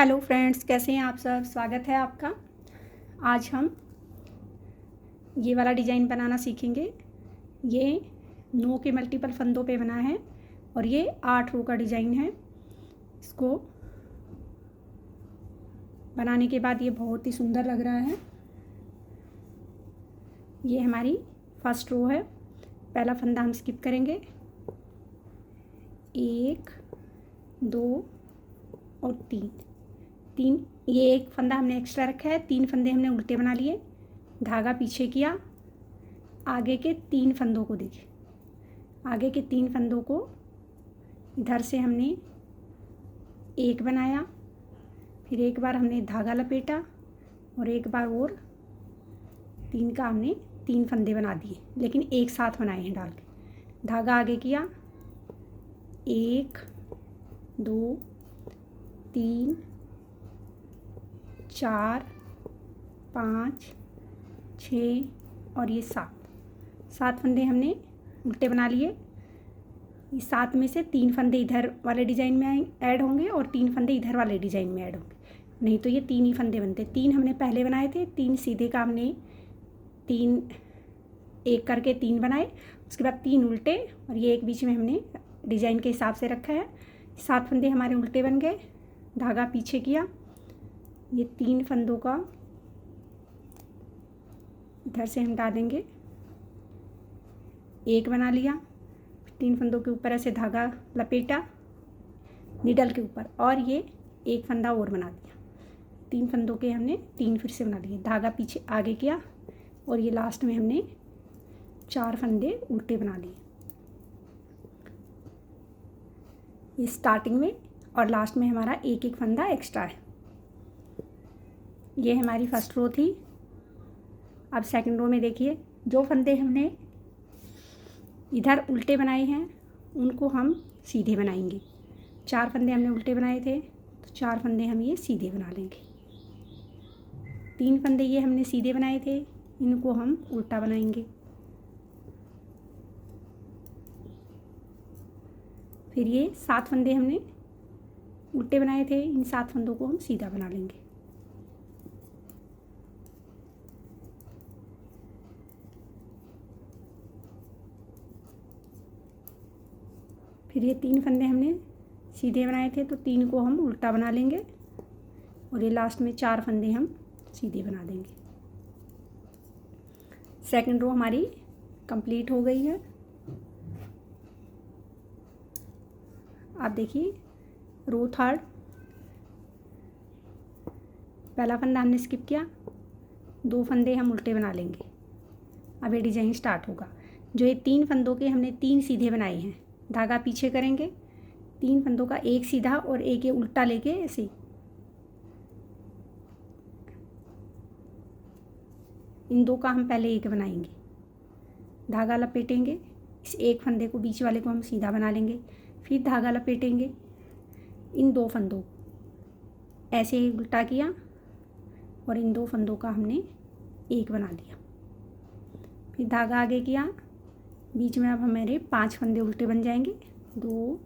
Hello friends, कैसे हैं आप सब। स्वागत है आपका। आज हम ये वाला डिज़ाइन बनाना सीखेंगे। ये 9 के मल्टीपल फंदों पे बना है और ये 8 रो का डिज़ाइन है। इसको बनाने के बाद ये बहुत ही सुंदर लग रहा है। ये हमारी फर्स्ट रो है। पहला फंदा हम स्किप करेंगे, 1 2 और 3। ये एक फंदा हमने एक्स्ट्रा रखा है, 3 फंदे हमने उल्टे बना लिए, धागा पीछे किया, आगे के 3 फंदों को देखिए। आगे के 3 फंदों को इधर से हमने एक बनाया, फिर एक बार हमने धागा लपेटा और एक बार और 3 का हमने 3 फंदे बना दिए, लेकिन एक साथ बनाए हैं डाल के। धागा आगे किया, 1 2 3 4 5 6 और ये 7 फंदे हमने उल्टे बना लिए। ये 7 में से 3 फंदे इधर वाले डिज़ाइन में ऐड होंगे और 3 फंदे इधर वाले डिज़ाइन में ऐड होंगे, नहीं तो ये 3 ही फंदे बनते। 3 हमने पहले बनाए थे, 3 सीधे का हमने 3 एक करके 3 बनाए, उसके बाद 3 उल्टे और ये एक बीच में हमने डिज़ाइन के हिसाब से रखा है। 7 फंदे हमारे उल्टे बन गए, धागा पीछे किया, ये 3 फंदों का इधर से हम डालेंगे, एक बना लिया, 3 फंदों के ऊपर ऐसे धागा लपेटा नीडल के ऊपर और ये एक फंदा और बना दिया। 3 फंदों के हमने 3 फिर से बना लिए, धागा पीछे आगे किया और ये लास्ट में हमने 4 फंदे उल्टे बना लिए। ये स्टार्टिंग में और लास्ट में हमारा एक एक फंदा एक्स्ट्रा है। ये हमारी फर्स्ट रो थी। अब सेकंड रो में देखिए, जो फंदे हमने इधर उल्टे बनाए हैं उनको हम सीधे बनाएंगे। 4 फंदे हमने उल्टे बनाए थे तो 4 फंदे हम ये सीधे बना लेंगे। 3 फंदे ये हमने सीधे बनाए थे, इनको हम उल्टा बनाएंगे। फिर ये 7 फंदे हमने उल्टे बनाए थे, इन 7 फंदों को हम सीधा बना लेंगे। फिर ये 3 फंदे हमने सीधे बनाए थे तो 3 को हम उल्टा बना लेंगे और ये लास्ट में 4 फंदे हम सीधे बना देंगे। सेकंड रो हमारी कंप्लीट हो गई है। आप देखिए रो थर्ड, पहला फंदा हमने स्किप किया, 2 फंदे हम उल्टे बना लेंगे। अब ये डिज़ाइन स्टार्ट होगा। जो ये 3 फंदों के हमने 3 सीधे बनाए हैं, धागा पीछे करेंगे, 3 फंदों का एक सीधा और एक ये उल्टा लेके ऐसे इन 2 का हम पहले एक बनाएंगे, धागा लपेटेंगे, इस एक फंदे को बीच वाले को हम सीधा बना लेंगे, फिर धागा लपेटेंगे, इन 2 फंदों ऐसे ही उल्टा किया और इन 2 फंदों का हमने एक बना लिया। फिर धागा आगे किया, बीच में अब हमारे 5 फंदे उल्टे बन जाएंगे, 2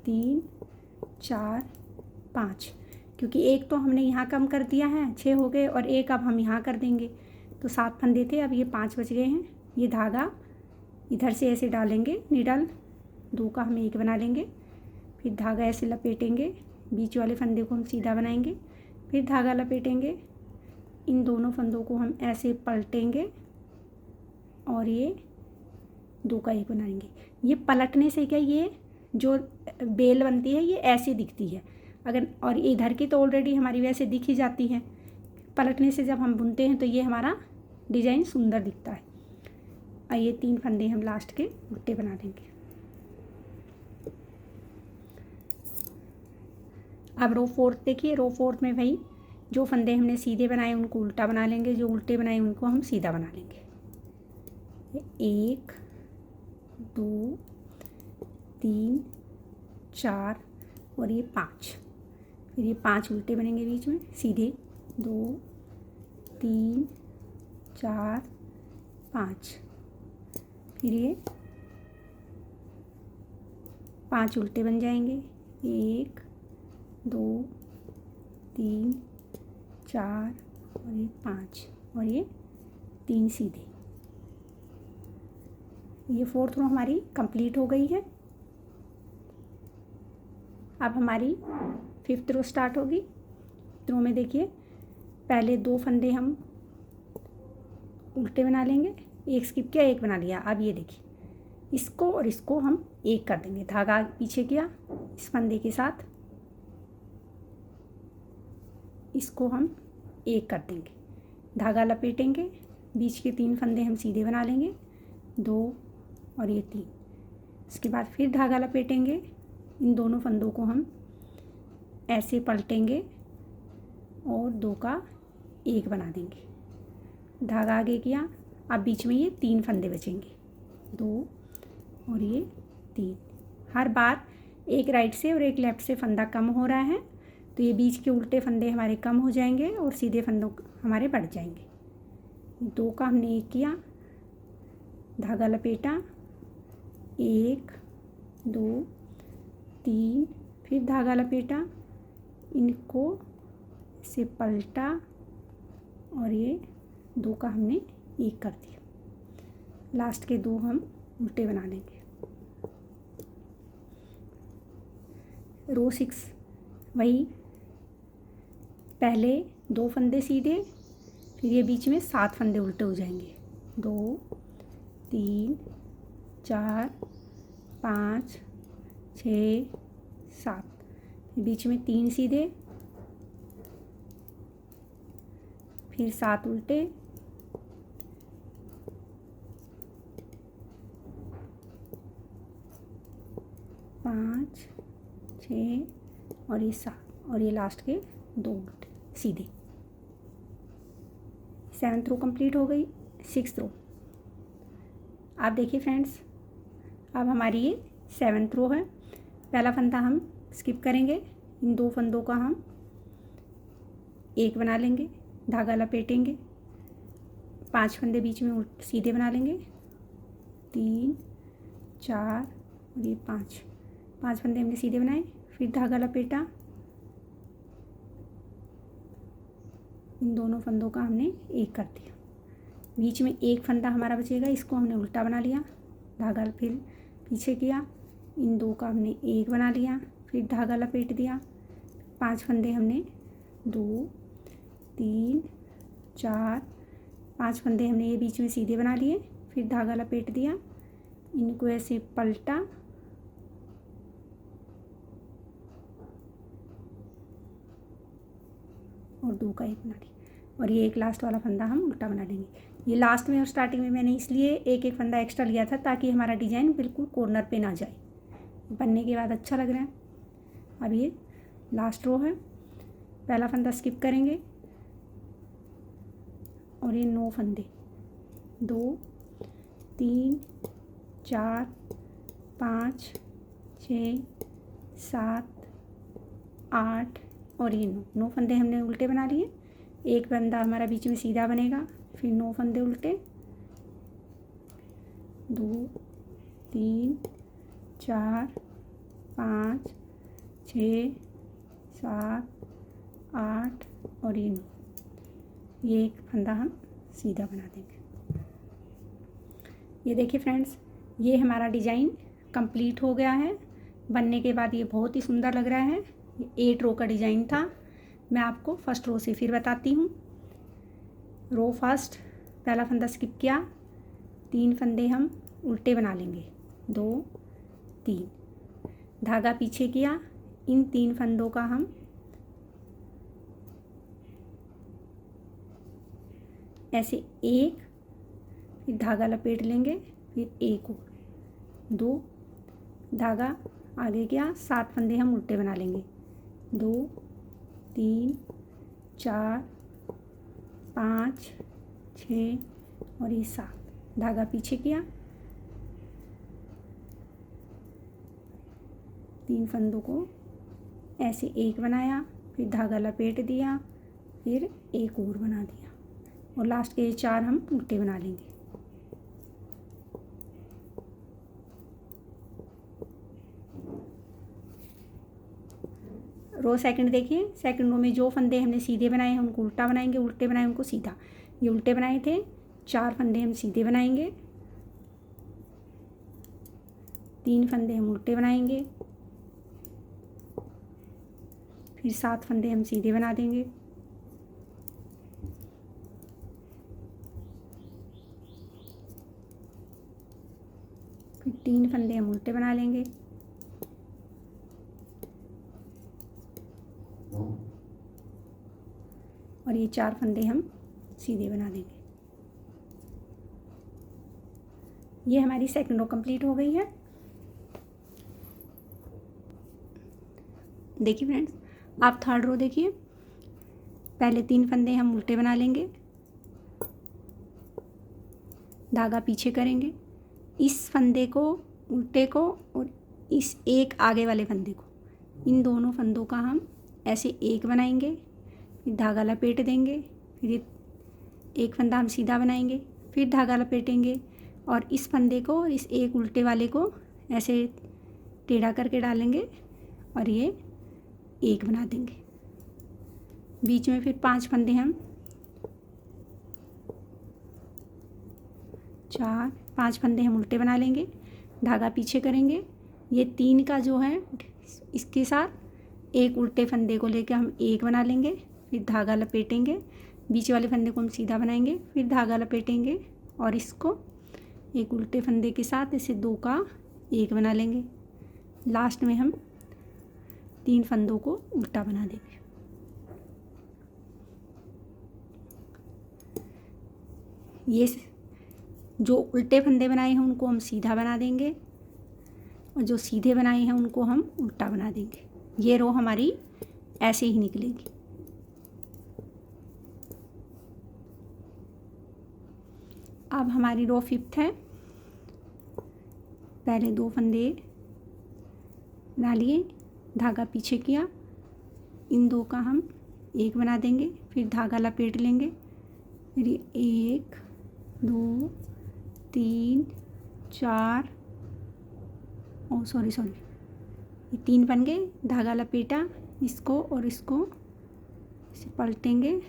3 4 5, क्योंकि एक तो हमने यहाँ कम कर दिया है, 6 हो गए और एक अब हम यहाँ कर देंगे तो 7 फंदे थे, अब ये 5 बच गए हैं। ये धागा इधर से ऐसे डालेंगे नीडल, 2 का हम एक बना लेंगे, फिर धागा ऐसे लपेटेंगे, बीच वाले फंदे को हम सीधा बनाएंगे, फिर धागा लपेटेंगे, इन दोनों फंदों को हम ऐसे पलटेंगे और ये 2 का एक बनाएंगे। ये पलटने से क्या, ये जो बेल बनती है ये ऐसे दिखती है अगर, और इधर की तो ऑलरेडी हमारी वैसे दिख ही जाती है। पलटने से जब हम बुनते हैं तो ये हमारा डिज़ाइन सुंदर दिखता है। और ये 3 फंदे हम लास्ट के उल्टे बना देंगे। अब रो फोर्थ देखिए, रो फोर्थ में भाई जो फंदे हमने सीधे बनाए उनको उल्टा बना लेंगे, जो उल्टे बनाए उनको हम सीधा बना लेंगे। 1 2 3 4 और ये 5, फिर ये 5 उल्टे बनेंगे बीच में सीधे, 2 3 4 5, फिर ये 5 उल्टे बन जाएंगे, 1 2 3 4 और ये 5 और ये 3 सीधे। ये 4th रो हमारी कंप्लीट हो गई है। अब हमारी 5th रो स्टार्ट होगी। रो में देखिए पहले 2 फंदे हम उल्टे बना लेंगे, एक स्किप किया, एक बना लिया। अब ये देखिए इसको और इसको हम एक कर देंगे, धागा पीछे किया इस फंदे के साथ, इसको हम एक कर देंगे, धागा लपेटेंगे, बीच के 3 फंदे हम सीधे बना लेंगे, 2 और ये 3। इसके बाद फिर धागा लपेटेंगे, इन दोनों फंदों को हम ऐसे पलटेंगे और 2 का 1 बना देंगे, धागा आगे किया। अब बीच में ये 3 फंदे बचेंगे, 2 और ये 3। हर बार एक राइट से और एक लेफ़्ट से फंदा कम हो रहा है, तो ये बीच के उल्टे फंदे हमारे कम हो जाएंगे और सीधे फंदों हमारे बढ़ जाएंगे। 2 का हमने 1 किया, धागा लपेटा, 1 2 3, फिर धागा लपेटा, इनको से पलटा और ये 2 का हमने 1 कर दिया। लास्ट के 2 हम उल्टे बना लेंगे। रो 6 वही, पहले 2 फंदे सीधे, फिर ये बीच में 7 फंदे उल्टे हो जाएंगे, 2 3 4 5 6 7, बीच में 3 सीधे, फिर 7 उल्टे, 5 6 और ये 7 और ये लास्ट के 2 उल्टे सीधे। 7th रो कंप्लीट हो गई। 6th रो, आप देखिए फ्रेंड्स, अब हमारी ये 7th रो है। पहला फंदा हम स्किप करेंगे, इन 2 फंदों का हम 1 बना लेंगे, धागा लपेटेंगे, 5 फंदे बीच में सीधे बना लेंगे, 3 4 और ये 5 फंदे हमने सीधे बनाए, फिर धागा लपेटा, इन दोनों फंदों का हमने 1 कर दिया। बीच में 1 फंदा हमारा बचेगा, इसको हमने उल्टा बना लिया, धागा फिर पीछे किया, इन 2 का हमने 1 बना लिया, फिर धागा लपेट दिया, 5 फंदे हमने 2 3 4 5 फंदे हमने ये बीच में सीधे बना लिए, फिर धागा लपेट दिया, इनको ऐसे पलटा और 2 का 1 बना लिया, और ये एक लास्ट वाला फंदा हम उल्टा बना लेंगे। ये लास्ट में और स्टार्टिंग में मैंने इसलिए एक एक फंदा एक्स्ट्रा लिया था ताकि हमारा डिज़ाइन बिल्कुल कॉर्नर पे ना जाए। बनने के बाद अच्छा लग रहा है। अब ये लास्ट रो है, पहला फंदा स्किप करेंगे और ये 9 फंदे, 2 3 4 5 6 7 8 और ये 9 फंदे हमने उल्टे बना लिए, एक फंदा हमारा बीच में सीधा बनेगा, फिर 9 फंदे उल्टे, 2 3 4 5 6 7 8 और ये 9, ये एक फंदा हम सीधा बना देंगे। ये देखिए फ्रेंड्स, ये हमारा डिज़ाइन कंप्लीट हो गया है। बनने के बाद ये बहुत ही सुंदर लग रहा है। ये 8 रो का डिज़ाइन था। मैं आपको फर्स्ट रो से फिर बताती हूँ। रो फर्स्ट, पहला फंदा स्किप किया, 3 फंदे हम उल्टे बना लेंगे, 2 3, धागा पीछे किया, इन 3 फंदों का हम ऐसे 1, फिर धागा लपेट लेंगे, फिर 1 और 2, धागा आगे किया, 7 फंदे हम उल्टे बना लेंगे, 2 3 4 5 6 और ये 7, धागा पीछे किया, 3 फंदों को ऐसे 1 बनाया, फिर धागा लपेट दिया, फिर 1 और बना दिया, और लास्ट के 4 हम उल्टे बना लेंगे। रो सेकंड देखिए, सेकंड रो में जो फंदे हमने सीधे बनाए हैं उनको उल्टा बनाएंगे, उल्टे बनाए उनको सीधा। ये उल्टे बनाए थे, 4 फंदे हम सीधे बनाएंगे, 3 फंदे हम उल्टे बनाएंगे, फिर 7 फंदे हम सीधे बना देंगे, फिर 3 फंदे हम उल्टे बना लेंगे, और ये 4 फंदे हम सीधे बना देंगे। ये हमारी सेकंड रो कंप्लीट हो गई है। देखिए फ्रेंड्स, आप थर्ड रो देखिए, पहले 3 फंदे हम उल्टे बना लेंगे, धागा पीछे करेंगे, इस फंदे को उल्टे को और इस एक आगे वाले फंदे को, इन दोनों फंदों का हम ऐसे एक बनाएंगे, फिर धागा लपेट देंगे, फिर ये एक फंदा हम सीधा बनाएंगे, फिर धागा लपेटेंगे और इस फंदे को और इस एक उल्टे वाले को ऐसे टेढ़ा करके डालेंगे और ये एक बना देंगे। बीच में फिर 5 फंदे हम 5 फंदे हम उल्टे बना लेंगे, धागा पीछे करेंगे, ये 3 का जो है इसके साथ एक उल्टे फंदे को लेकर हम एक बना लेंगे, फिर धागा लपेटेंगे, बीच वाले फंदे को हम सीधा बनाएंगे, फिर धागा लपेटेंगे और इसको एक उल्टे फंदे के साथ इसे 2 का एक बना लेंगे। लास्ट में हम 3 फंदों को उल्टा बना देंगे। ये जो उल्टे फंदे बनाए हैं उनको हम सीधा बना देंगे और जो सीधे बनाए हैं उनको हम उल्टा बना देंगे। ये रो हमारी ऐसे ही निकलेगी। अब हमारी रो 5th है। पहले 2 फंदे बना लिए, धागा पीछे किया, इन 2 का हम एक बना देंगे, फिर धागा लपेट लेंगे, फिर 1 2 3 4 ये 3 बन गए, धागा लपेटा, इसको और इसको इसे पलटेंगे,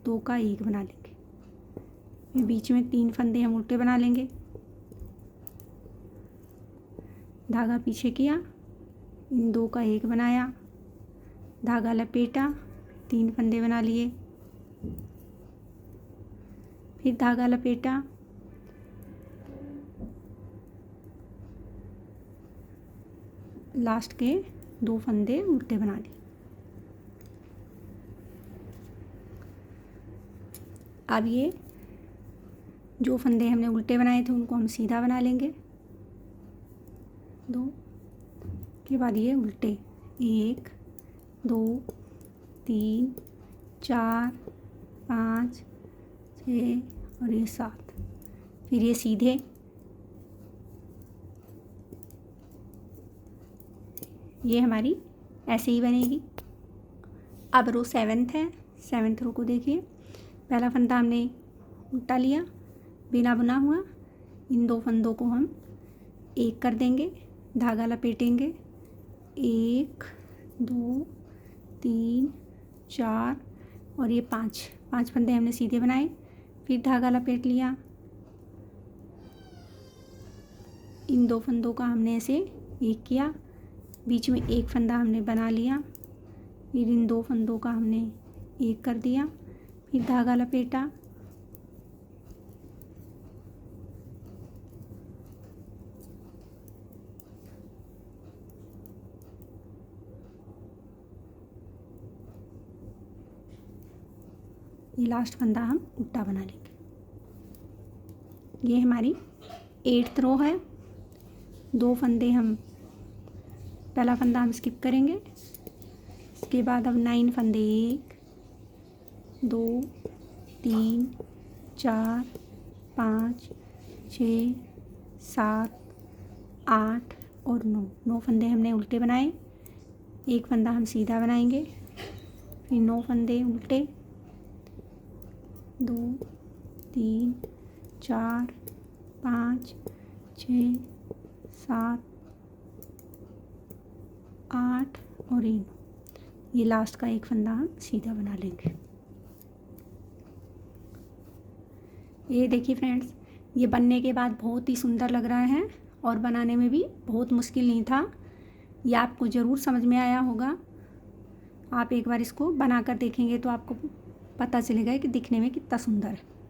2 का एक बना लेंगे, फिर बीच में 3 फंदे हम उल्टे बना लेंगे, धागा पीछे किया, इन 2 का एक बनाया, धागा लपेटा, 3 फंदे बना लिए, फिर धागा लपेटा, लास्ट के 2 फंदे उल्टे बना लिए। अब ये जो फंदे हमने उल्टे बनाए थे उनको हम सीधा बना लेंगे, 2 के बाद ये उल्टे 1 2 3 4 5 6 और ये 7, फिर ये सीधे, ये हमारी ऐसे ही बनेगी। अब रो 7th है। 7th रो को देखिए, पहला फंदा हमने उल्टा लिया बिना बुना हुआ, इन 2 फंदों को हम एक कर देंगे, धागा लपेटेंगे, 1 2 3 4 और ये 5 फंदे हमने सीधे बनाए, फिर धागा लपेट लिया, इन 2 फंदों का हमने ऐसे एक किया, बीच में एक फंदा हमने बना लिया, फिर इन 2 फंदों का हमने एक कर दिया, फिर धागा लपेटा, ये लास्ट फंदा हम उल्टा बना लेंगे। ये हमारी 8th रो है। 2 फंदे हम, पहला फंदा हम स्किप करेंगे, इसके बाद अब 9 फंदे 1 2 3 4 5 6 7 8 और 9 फंदे हमने उल्टे बनाए, एक फंदा हम सीधा बनाएंगे, फिर 9 फंदे उल्टे, 2 3 4 5 6 7 8 और 9, ये लास्ट का एक फंदा हम सीधा बना लेंगे। ये देखिए फ्रेंड्स, ये बनने के बाद बहुत ही सुंदर लग रहा है और बनाने में भी बहुत मुश्किल नहीं था। ये आपको ज़रूर समझ में आया होगा। आप एक बार इसको बना कर देखेंगे तो आपको पता चलेगा कि दिखने में कितना सुंदर है।